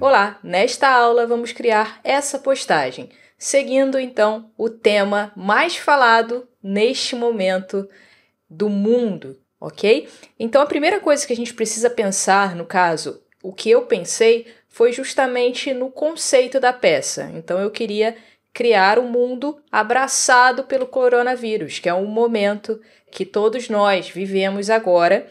Olá, nesta aula vamos criar essa postagem, seguindo então o tema mais falado neste momento do mundo, ok? Então a primeira coisa que a gente precisa pensar, no caso, o que eu pensei, foi justamente no conceito da peça. Então eu queria criar um mundo abraçado pelo coronavírus, que é um momento que todos nós vivemos agora.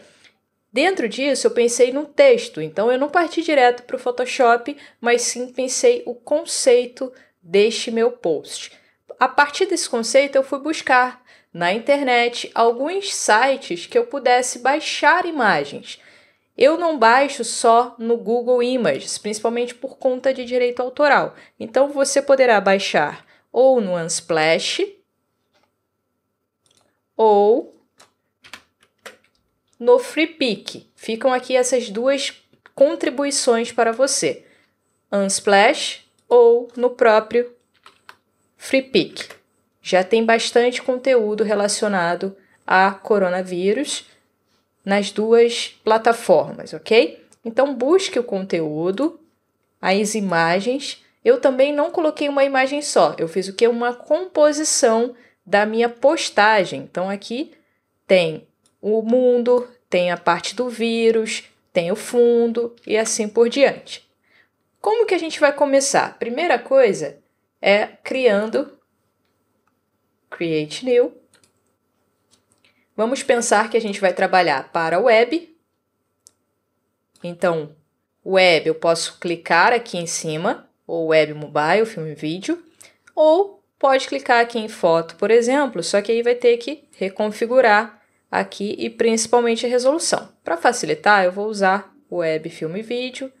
Dentro disso, eu pensei num texto, então eu não parti direto para o Photoshop, mas sim pensei o conceito deste meu post. A partir desse conceito, eu fui buscar na internet alguns sites que eu pudesse baixar imagens. Eu não baixo só no Google Images, principalmente por conta de direito autoral. Então, você poderá baixar ou no Unsplash ou no Freepik. Ficam aqui essas duas contribuições para você. Unsplash ou no próprio Freepik. Já tem bastante conteúdo relacionado a coronavírus nas duas plataformas, ok? Então busque o conteúdo, as imagens. Eu também não coloquei uma imagem só, eu fiz o que? Uma composição da minha postagem. Então aqui tem o mundo, tem a parte do vírus, tem o fundo e assim por diante. Como que a gente vai começar? Primeira coisa é criando Create New. Vamos pensar que a gente vai trabalhar para web. Então, web eu posso clicar aqui em cima, ou web mobile, filme e vídeo, ou pode clicar aqui em foto, por exemplo, só que aí vai ter que reconfigurar aqui e principalmente a resolução. Para facilitar, eu vou usar web, filme e vídeo.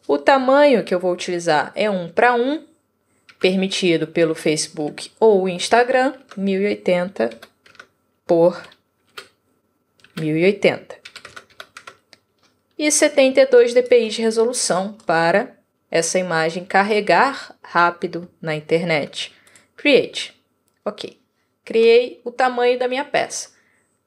O tamanho que eu vou utilizar é 1:1, permitido pelo Facebook ou Instagram, 1080 por 1080. E 72 dpi de resolução para essa imagem carregar rápido na internet. Create. Ok. Criei o tamanho da minha peça.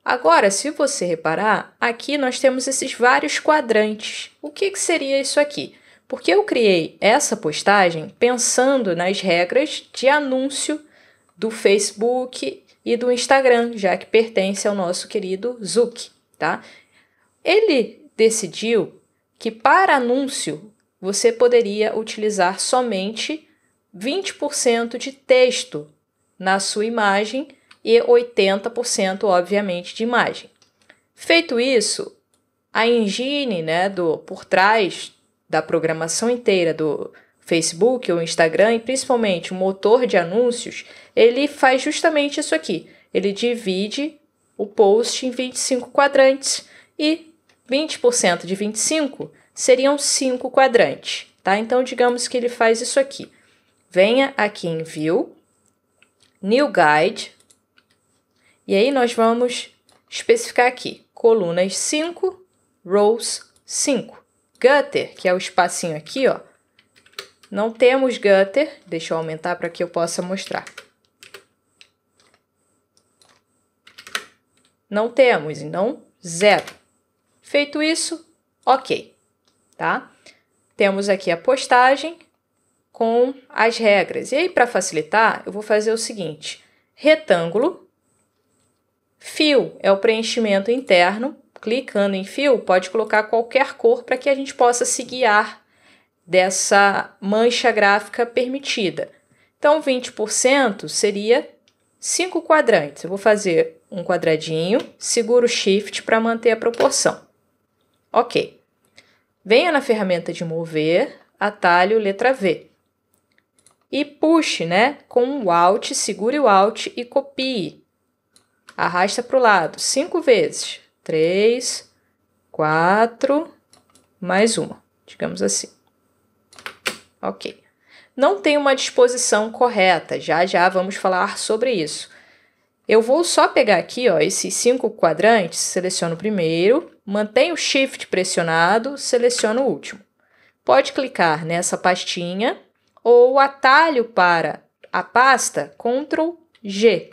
Agora, se você reparar, aqui nós temos esses vários quadrantes. O que seria isso aqui? Porque eu criei essa postagem pensando nas regras de anúncio do Facebook e do Instagram, já que pertence ao nosso querido Zuck, tá? Ele decidiu que para anúncio você poderia utilizar somente 20% de texto na sua imagem e 80%, obviamente, de imagem. Feito isso, a engine, por trás da programação inteira do Facebook ou Instagram, e principalmente o motor de anúncios, ele faz justamente isso aqui. Ele divide o post em 25 quadrantes e 20% de 25 seriam 5 quadrantes, tá? Então, digamos que ele faz isso aqui. Venha aqui em View, New Guide, e aí nós vamos especificar aqui, colunas 5, rows 5. Gutter, que é o espacinho aqui, ó. Não temos gutter, deixa eu aumentar para que eu possa mostrar. Não temos, então 0. Feito isso, ok, tá? Temos aqui a postagem com as regras. E aí, para facilitar, eu vou fazer o seguinte, retângulo, fill é o preenchimento interno, clicando em fill, pode colocar qualquer cor para que a gente possa se guiar dessa mancha gráfica permitida. Então, 20% seria 5 quadrantes. Eu vou fazer um quadradinho, seguro o Shift para manter a proporção. Ok. Venha na ferramenta de mover, atalho letra V. E puxe, com o Alt, segure o Alt e copie. Arrasta para o lado 5 vezes. 3, 4, mais uma, digamos assim. Ok. Não tem uma disposição correta, já vamos falar sobre isso. Eu vou só pegar aqui, ó, esses 5 quadrantes, seleciono o primeiro, mantenho o Shift pressionado, seleciono o último. Pode clicar nessa pastinha ou o atalho para a pasta, Ctrl G.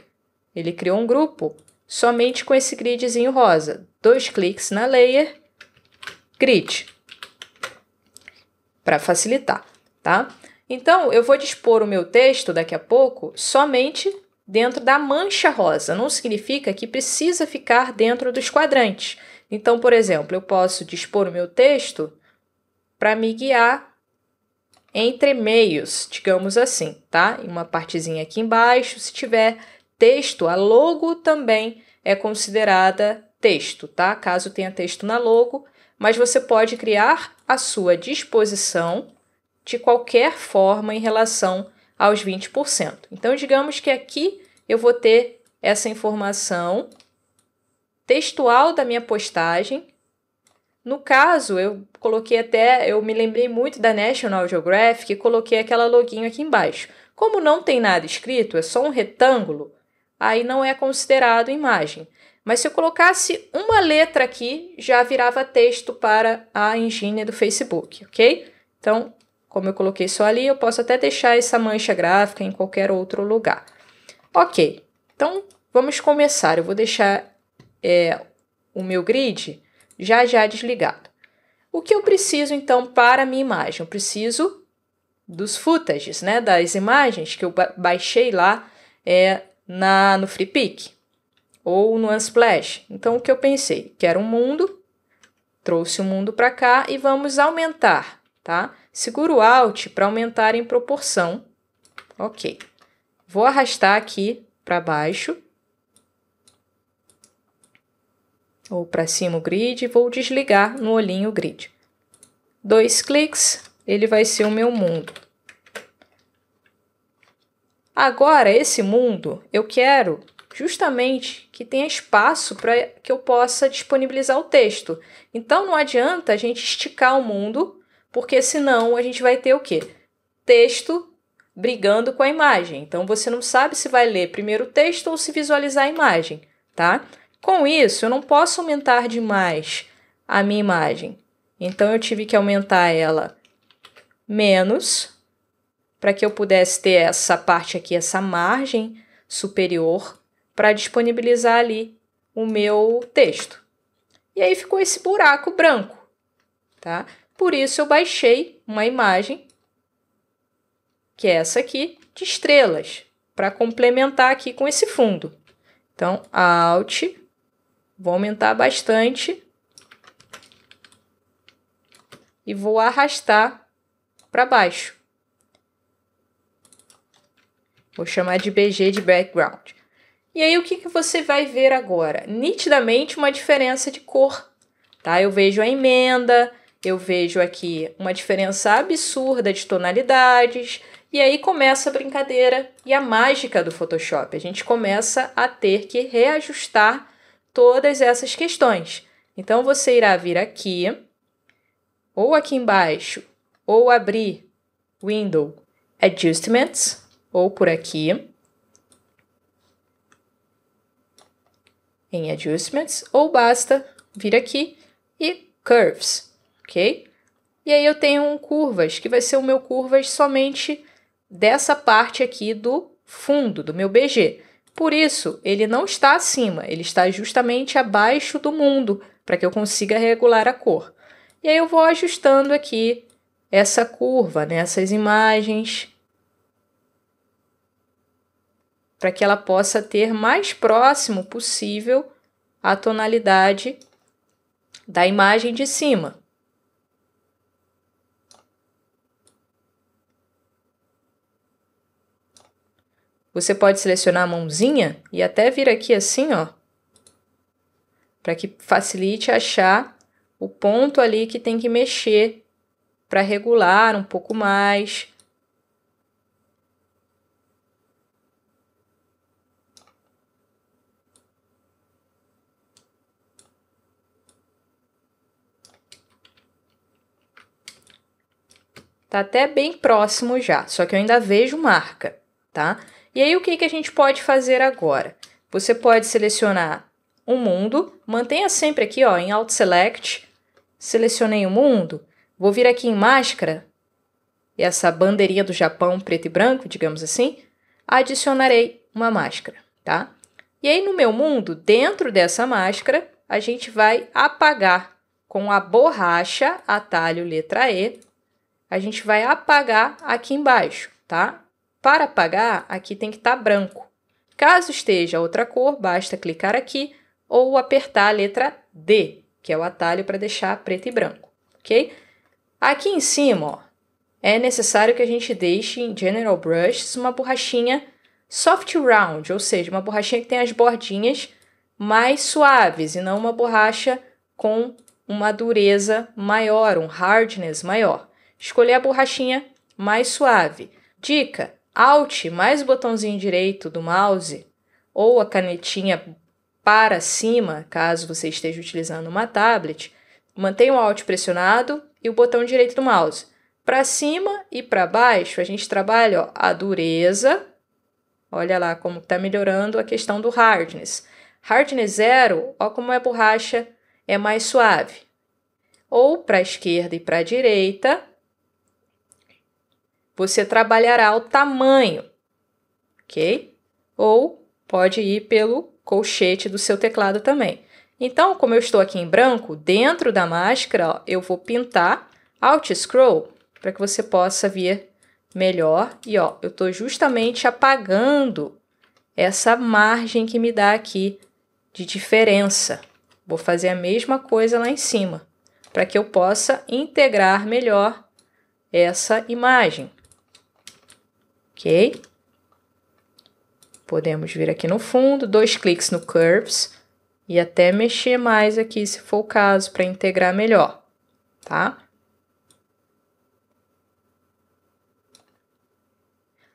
Ele criou um grupo somente com esse gridzinho rosa. 2 cliques na layer, grid. para facilitar, tá? Então, eu vou dispor o meu texto daqui a pouco somente dentro da mancha rosa. Não significa que precisa ficar dentro dos quadrantes. Então, por exemplo, eu posso dispor o meu texto para me guiar entre meios, digamos assim, tá? Uma partezinha aqui embaixo, se tiver texto, a logo também é considerada texto, tá? Caso tenha texto na logo, mas você pode criar a sua disposição de qualquer forma em relação aos 20%. Então, digamos que aqui eu vou ter essa informação textual da minha postagem. No caso, eu me lembrei muito da National Geographic e coloquei aquela loginho aqui embaixo. Como não tem nada escrito, é só um retângulo, aí não é considerado imagem. Mas se eu colocasse uma letra aqui, já virava texto para a engine do Facebook, ok? Então, como eu coloquei só ali, eu posso até deixar essa mancha gráfica em qualquer outro lugar. Ok, então vamos começar. Eu vou deixar o meu grid já desligado. O que eu preciso, então, para a minha imagem? Eu preciso dos footages, né? Das imagens que eu baixei lá no Freepik ou no Unsplash. Então, o que eu pensei? Quero um mundo, trouxe o mundo para cá e vamos aumentar, tá? Seguro o Alt para aumentar em proporção. Ok. Vou arrastar aqui para baixo. Ou para cima o grid, e vou desligar no olhinho o grid. 2 cliques, ele vai ser o meu mundo. Agora, esse mundo, eu quero justamente que tenha espaço para que eu possa disponibilizar o texto. Então, não adianta a gente esticar o mundo, porque senão a gente vai ter o quê? Texto brigando com a imagem. Então, você não sabe se vai ler primeiro o texto ou se visualizar a imagem, tá? Com isso, eu não posso aumentar demais a minha imagem. Então, eu tive que aumentar ela menos, para que eu pudesse ter essa parte aqui, essa margem superior, para disponibilizar ali o meu texto. E aí ficou esse buraco branco, tá? Por isso, eu baixei uma imagem, que é essa aqui, de estrelas, para complementar aqui com esse fundo. Então, Alt, vou aumentar bastante e vou arrastar para baixo. Vou chamar de BG de background. E aí, o que você vai ver agora? Nitidamente uma diferença de cor, tá? Eu vejo a emenda, eu vejo aqui uma diferença absurda de tonalidades, e aí começa a brincadeira e a mágica do Photoshop. A gente começa a ter que reajustar todas essas questões. Então, você irá vir aqui, ou aqui embaixo, ou abrir Window Adjustments, ou por aqui, em Adjustments, ou basta vir aqui e Curves, ok? E aí eu tenho curvas, que vai ser o meu curvas somente dessa parte aqui do fundo, do meu BG. Por isso, ele não está acima, ele está justamente abaixo do mundo, para que eu consiga regular a cor. E aí eu vou ajustando aqui essa curva, né, essas imagens, para que ela possa ter mais próximo possível a tonalidade da imagem de cima. Você pode selecionar a mãozinha e até vir aqui assim, ó, para que facilite achar o ponto ali que tem que mexer para regular um pouco mais. Tá até bem próximo já, só que eu ainda vejo marca, tá? E aí, o que a gente pode fazer agora? Você pode selecionar um mundo, mantenha sempre aqui, ó, em Alt Select, selecionei o mundo, vou vir aqui em máscara, essa bandeirinha do Japão preto e branco, digamos assim, adicionarei uma máscara, tá? E aí, no meu mundo, dentro dessa máscara, a gente vai apagar com a borracha, atalho letra E, a gente vai apagar aqui embaixo, tá? Para apagar, aqui tem que estar branco. Caso esteja outra cor, basta clicar aqui ou apertar a letra D, que é o atalho para deixar preto e branco, ok? Aqui em cima, ó, é necessário que a gente deixe em General Brushes uma borrachinha Soft Round, ou seja, uma borrachinha que tem as bordinhas mais suaves e não uma borracha com uma dureza maior, um hardness maior. Escolher a borrachinha mais suave. Dica: Alt mais o botãozinho direito do mouse ou a canetinha para cima, caso você esteja utilizando uma tablet, mantenha o Alt pressionado e o botão direito do mouse. Para cima e para baixo, a gente trabalha, ó, a dureza. Olha lá como está melhorando a questão do hardness. Hardness 0, ó como a borracha é mais suave. Ou para a esquerda e para a direita, você trabalhará o tamanho, ok? Ou pode ir pelo colchete do seu teclado também. Então, como eu estou aqui em branco, dentro da máscara, ó, eu vou pintar Alt Scroll para que você possa ver melhor. E ó, eu estou justamente apagando essa margem que me dá aqui de diferença. Vou fazer a mesma coisa lá em cima, para que eu possa integrar melhor essa imagem. Ok? Podemos vir aqui no fundo, 2 cliques no Curves e até mexer mais aqui, se for o caso, para integrar melhor, tá?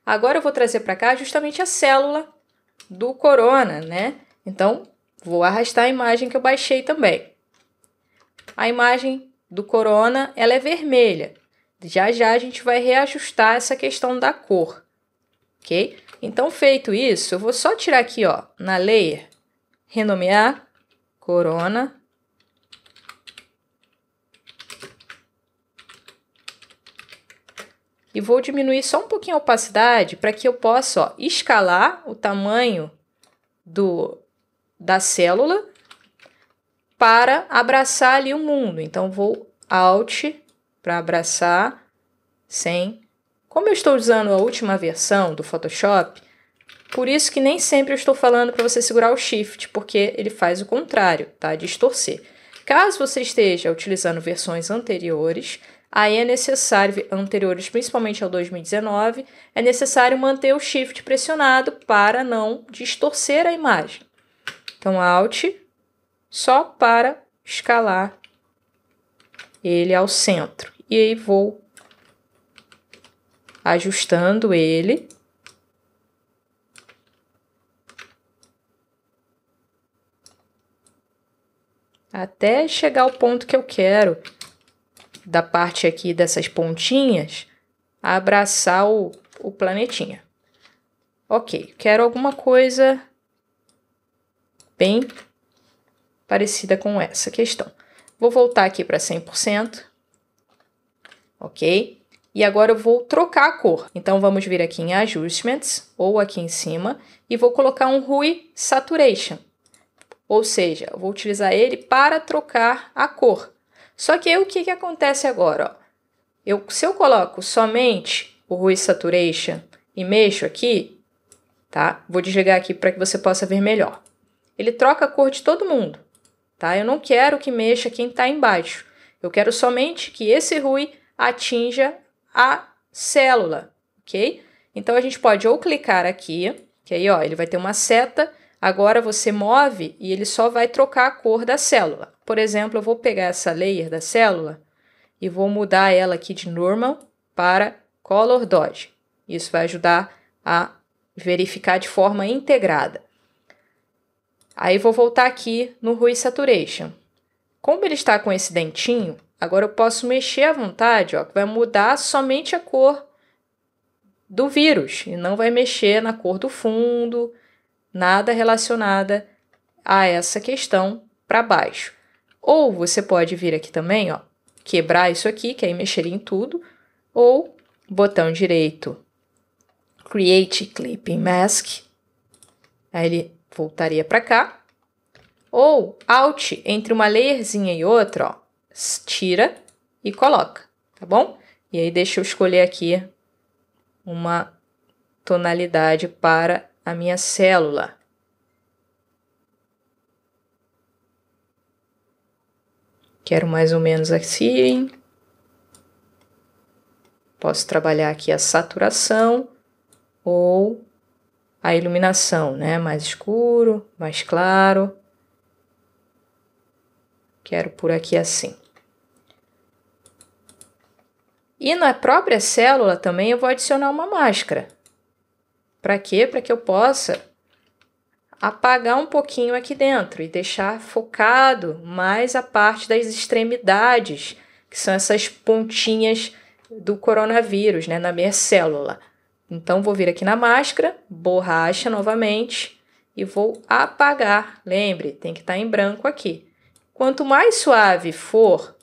Agora eu vou trazer para cá justamente a célula do Corona, né? Então, vou arrastar a imagem que eu baixei também. A imagem do Corona, ela é vermelha. Já já a gente vai reajustar essa questão da cor, ok? Então, feito isso, eu vou só tirar aqui, ó, na Layer, renomear Corona. E vou diminuir só um pouquinho a opacidade para que eu possa, ó, escalar o tamanho da célula para abraçar ali o mundo. Então, vou Alt para abraçar sem... Como eu estou usando a última versão do Photoshop, por isso que nem sempre eu estou falando para você segurar o Shift, porque ele faz o contrário, tá? Distorcer. Caso você esteja utilizando versões anteriores, aí é necessário, anteriores principalmente ao 2019, é necessário manter o Shift pressionado para não distorcer a imagem. Então, Alt, só para escalar ele ao centro. E aí vou ajustando ele. Até chegar ao ponto que eu quero, da parte aqui dessas pontinhas, abraçar o planetinha. Ok, quero alguma coisa bem parecida com essa questão. Vou voltar aqui para 100%, ok? E agora eu vou trocar a cor. Então, vamos vir aqui em Adjustments, ou aqui em cima, e vou colocar um Hue Saturation. Ou seja, eu vou utilizar ele para trocar a cor. Só que aí o que acontece agora? Ó? Se eu coloco somente o Hue Saturation e mexo aqui, tá? Vou desligar aqui para que você possa ver melhor. Ele troca a cor de todo mundo, tá? Eu não quero que mexa quem está embaixo. Eu quero somente que esse Hue atinja a célula, ok? Então, a gente pode ou clicar aqui, que aí, ó, ele vai ter uma seta. Agora você move e ele só vai trocar a cor da célula. Por exemplo, eu vou pegar essa layer da célula e vou mudar ela aqui de Normal para Color Dodge. Isso vai ajudar a verificar de forma integrada. Aí vou voltar aqui no Hue Saturation. Como ele está com esse dentinho, agora eu posso mexer à vontade, ó, que vai mudar somente a cor do vírus e não vai mexer na cor do fundo, nada relacionada a essa questão para baixo. Ou você pode vir aqui também, ó, quebrar isso aqui, que aí mexeria em tudo, ou botão direito, Create Clipping Mask, aí ele voltaria para cá, ou Alt, entre uma layerzinha e outra, ó, tira e coloca, tá bom? E aí deixa eu escolher aqui uma tonalidade para a minha célula. Quero mais ou menos assim. Posso trabalhar aqui a saturação ou a iluminação, né? Mais escuro, mais claro. Quero por aqui assim. E na própria célula também eu vou adicionar uma máscara. Para quê? Para que eu possa apagar um pouquinho aqui dentro e deixar focado mais a parte das extremidades, que são essas pontinhas do coronavírus, né, na minha célula. Então, vou vir aqui na máscara, borracha novamente e vou apagar. Lembre, tem que estar em branco aqui. Quanto mais suave for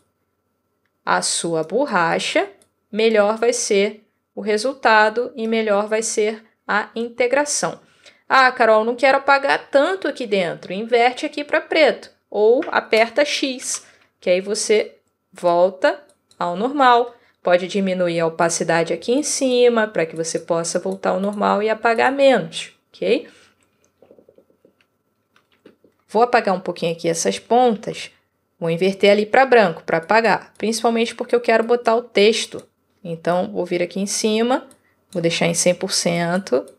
a sua borracha, melhor vai ser o resultado e melhor vai ser a integração. Ah, Carol, não quero apagar tanto aqui dentro. Inverte aqui para preto ou aperta X, que aí você volta ao normal. Pode diminuir a opacidade aqui em cima para que você possa voltar ao normal e apagar menos, ok? Vou apagar um pouquinho aqui essas pontas. Vou inverter ali para branco para apagar, principalmente porque eu quero botar o texto. Então, vou vir aqui em cima, vou deixar em 100%.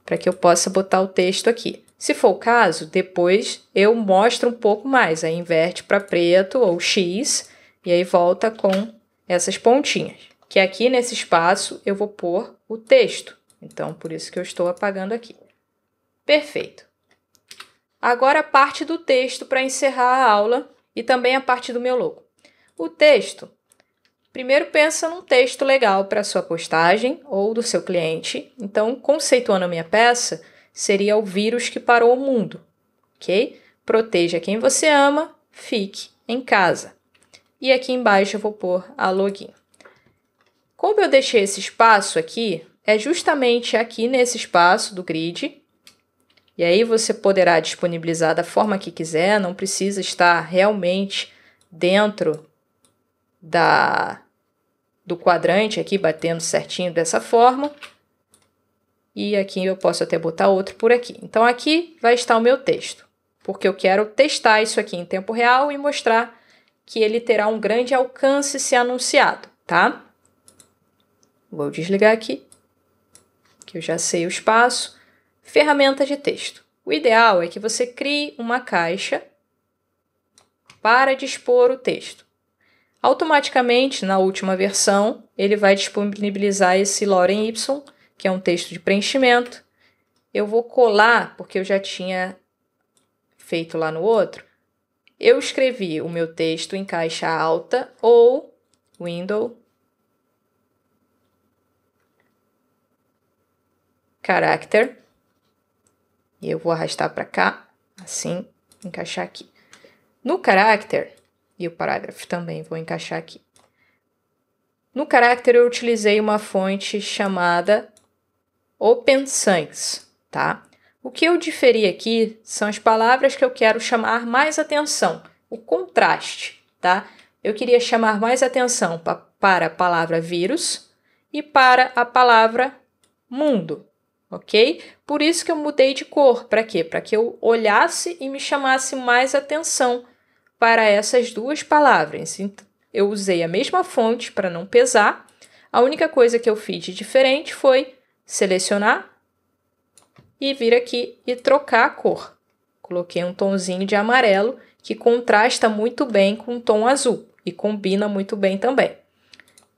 Para que eu possa botar o texto aqui. Se for o caso, depois eu mostro um pouco mais, aí inverte para preto ou X e aí volta com essas pontinhas, que aqui nesse espaço eu vou pôr o texto. Então, por isso que eu estou apagando aqui. Perfeito. Agora a parte do texto para encerrar a aula e também a parte do meu logo. O texto. Primeiro pensa num texto legal para a sua postagem ou do seu cliente. Então, conceituando a minha peça, seria o vírus que parou o mundo, ok? Proteja quem você ama, fique em casa. E aqui embaixo eu vou pôr a login. Como eu deixei esse espaço aqui, é justamente aqui nesse espaço do grid. E aí você poderá disponibilizar da forma que quiser, não precisa estar realmente dentro do quadrante aqui, batendo certinho dessa forma. E aqui eu posso até botar outro por aqui. Então, aqui vai estar o meu texto, porque eu quero testar isso aqui em tempo real e mostrar que ele terá um grande alcance se anunciado, tá? Vou desligar aqui, que eu já sei o espaço. Ferramenta de texto. O ideal é que você crie uma caixa para dispor o texto. Automaticamente, na última versão, ele vai disponibilizar esse Lorem Ipsum, que é um texto de preenchimento. Eu vou colar, porque eu já tinha feito lá no outro. Eu escrevi o meu texto em caixa alta ou Window, Character. E eu vou arrastar para cá, assim, encaixar aqui. No Character, e o parágrafo também vou encaixar aqui. No Character eu utilizei uma fonte chamada Open Sans, tá? O que eu diferi aqui são as palavras que eu quero chamar mais atenção, o contraste, tá? Eu queria chamar mais atenção para a palavra vírus e para a palavra mundo, ok? Por isso que eu mudei de cor, para quê? Para que eu olhasse e me chamasse mais atenção para essas duas palavras. Então, eu usei a mesma fonte para não pesar. A única coisa que eu fiz de diferente foi selecionar e vir aqui e trocar a cor. Coloquei um tomzinho de amarelo que contrasta muito bem com o tom azul e combina muito bem também.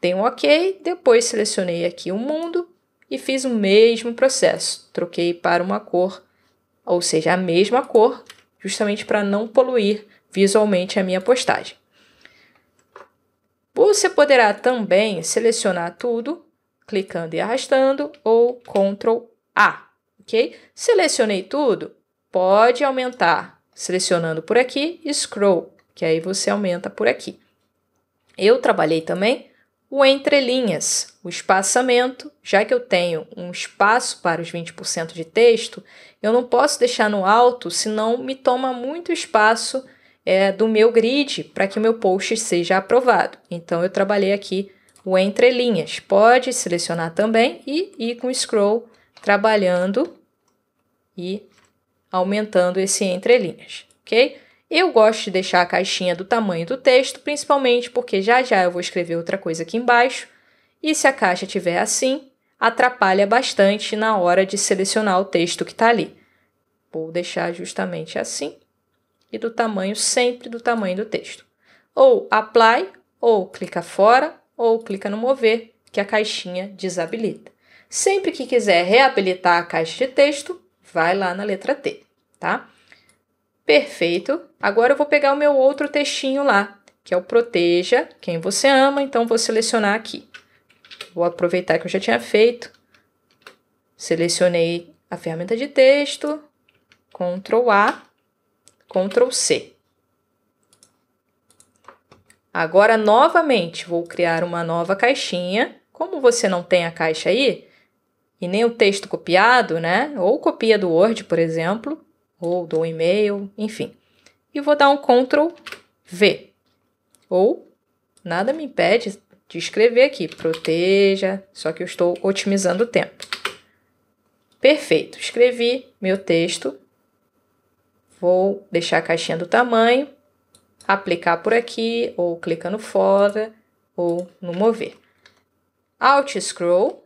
Dei um OK, depois selecionei aqui o mundo e fiz o mesmo processo. Troquei para uma cor, ou seja, a mesma cor, justamente para não poluir visualmente a minha postagem. Você poderá também selecionar tudo, clicando e arrastando, ou Ctrl A, ok? Selecionei tudo, pode aumentar, selecionando por aqui, Scroll, que aí você aumenta por aqui. Eu trabalhei também o entre linhas, o espaçamento, já que eu tenho um espaço para os 20% de texto, eu não posso deixar no alto, senão me toma muito espaço do meu grid para que o meu post seja aprovado. Então, eu trabalhei aqui o entre linhas. Pode selecionar também e ir com o scroll trabalhando e aumentando esse entre linhas, ok? Eu gosto de deixar a caixinha do tamanho do texto, principalmente porque já eu vou escrever outra coisa aqui embaixo, e se a caixa estiver assim, atrapalha bastante na hora de selecionar o texto que está ali. Vou deixar justamente assim, e do tamanho sempre do tamanho do texto. Ou Apply, ou clica fora, ou clica no mover, que a caixinha desabilita. Sempre que quiser reabilitar a caixa de texto, vai lá na letra T, tá? Perfeito. Agora eu vou pegar o meu outro textinho lá, que é o Proteja quem você ama, então vou selecionar aqui. Vou aproveitar que eu já tinha feito. Selecionei a ferramenta de texto, Ctrl A, Ctrl C. Agora, novamente, vou criar uma nova caixinha. Como você não tem a caixa aí, e nem o texto copiado, né? Ou copia do Word, por exemplo, ou do e-mail, enfim. E vou dar um Ctrl V. Ou, nada me impede de escrever aqui, Proteja, só que eu estou otimizando o tempo. Perfeito, escrevi meu texto. Vou deixar a caixinha do tamanho, aplicar por aqui, ou clicando fora, ou no mover. Alt Scroll.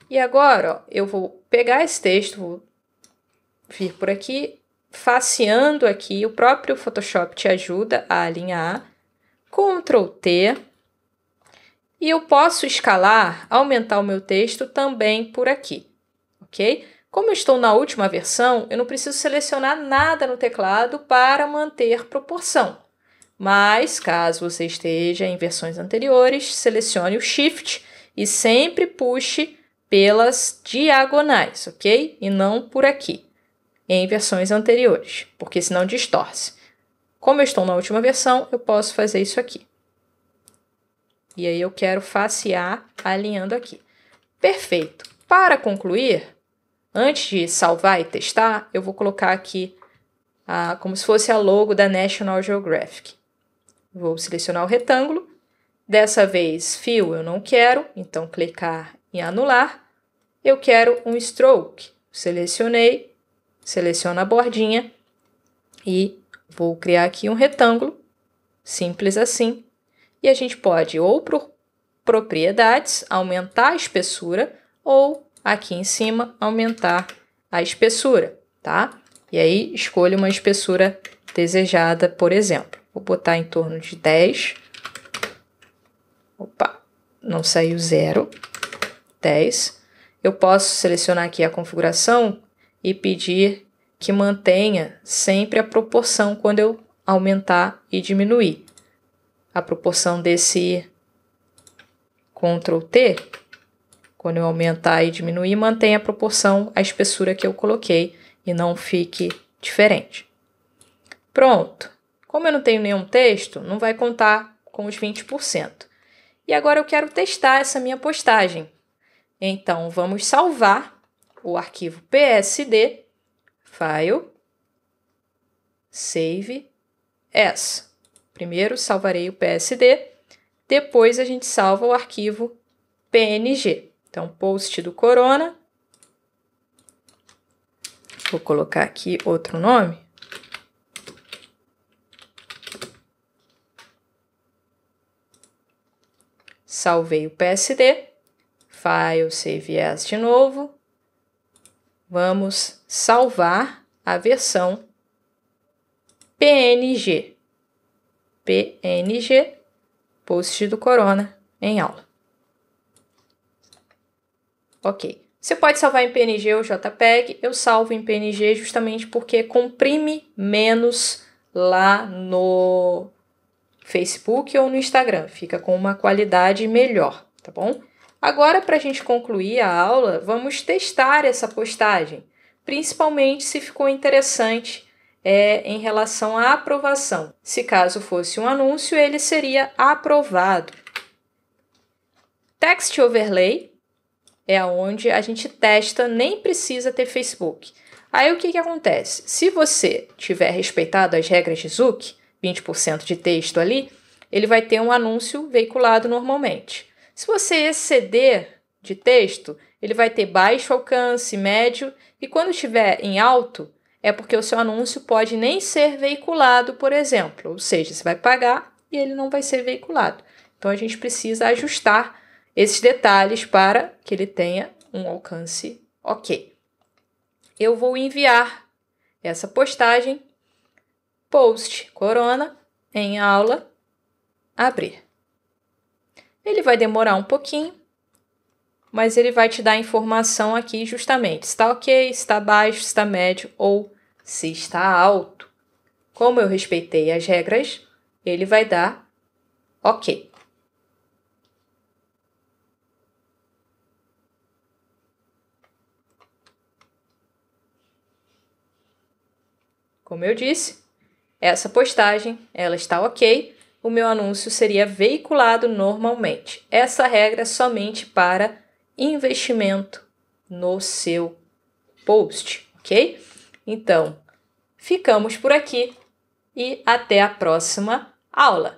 E agora, ó, eu vou pegar esse texto, vou vir por aqui, faceando aqui, o próprio Photoshop te ajuda a alinhar. Ctrl T. E eu posso escalar, aumentar o meu texto também por aqui, ok? Como eu estou na última versão, eu não preciso selecionar nada no teclado para manter proporção. Mas, caso você esteja em versões anteriores, selecione o Shift e sempre puxe pelas diagonais, ok? E não por aqui, em versões anteriores, porque senão distorce. Como eu estou na última versão, eu posso fazer isso aqui. E aí eu quero facear alinhando aqui. Perfeito. Para concluir, antes de salvar e testar, eu vou colocar aqui como se fosse a logo da National Geographic. Vou selecionar o retângulo. Dessa vez, fio eu não quero, então clicar em anular. Eu quero um stroke. Selecionei, seleciono a bordinha e vou criar aqui um retângulo, simples assim. E a gente pode, ou por propriedades, aumentar a espessura, ou aqui em cima, aumentar a espessura, tá? E aí, escolha uma espessura desejada, por exemplo. Vou botar em torno de 10. Opa, não saiu 0. 10. Eu posso selecionar aqui a configuração e pedir que mantenha sempre a proporção quando eu aumentar e diminuir. A proporção desse Ctrl T, quando eu aumentar e diminuir, mantém a proporção, a espessura que eu coloquei e não fique diferente. Pronto. Como eu não tenho nenhum texto, não vai contar com os 20%. E agora eu quero testar essa minha postagem. Então, vamos salvar o arquivo PSD, File, Save As. Primeiro salvarei o PSD, depois a gente salva o arquivo PNG. Então, post do Corona. Vou colocar aqui outro nome. Salvei o PSD. File, Save As de novo. Vamos salvar a versão PNG. PNG, post do Corona em aula. Ok. Você pode salvar em PNG ou JPEG. Eu salvo em PNG justamente porque comprime menos lá no Facebook ou no Instagram. Fica com uma qualidade melhor, tá bom? Agora, para a gente concluir a aula, vamos testar essa postagem, principalmente se ficou interessante em relação à aprovação. Se caso fosse um anúncio, ele seria aprovado. Text Overlay é onde a gente testa, nem precisa ter Facebook. Aí o que acontece? Se você tiver respeitado as regras de Zuck, 20% de texto ali, ele vai ter um anúncio veiculado normalmente. Se você exceder de texto, ele vai ter baixo alcance, médio, e quando estiver em alto, é porque o seu anúncio pode nem ser veiculado, por exemplo. Ou seja, você vai pagar e ele não vai ser veiculado. Então, a gente precisa ajustar esses detalhes para que ele tenha um alcance ok. Eu vou enviar essa postagem, post corona, em aula, abrir. Ele vai demorar um pouquinho, mas ele vai te dar a informação aqui justamente se está ok, se está baixo, se está médio ou se está alto. Como eu respeitei as regras, ele vai dar ok. Como eu disse, essa postagem ela está ok, o meu anúncio seria veiculado normalmente. Essa regra é somente para investimento no seu post, ok? Então, ficamos por aqui e até a próxima aula!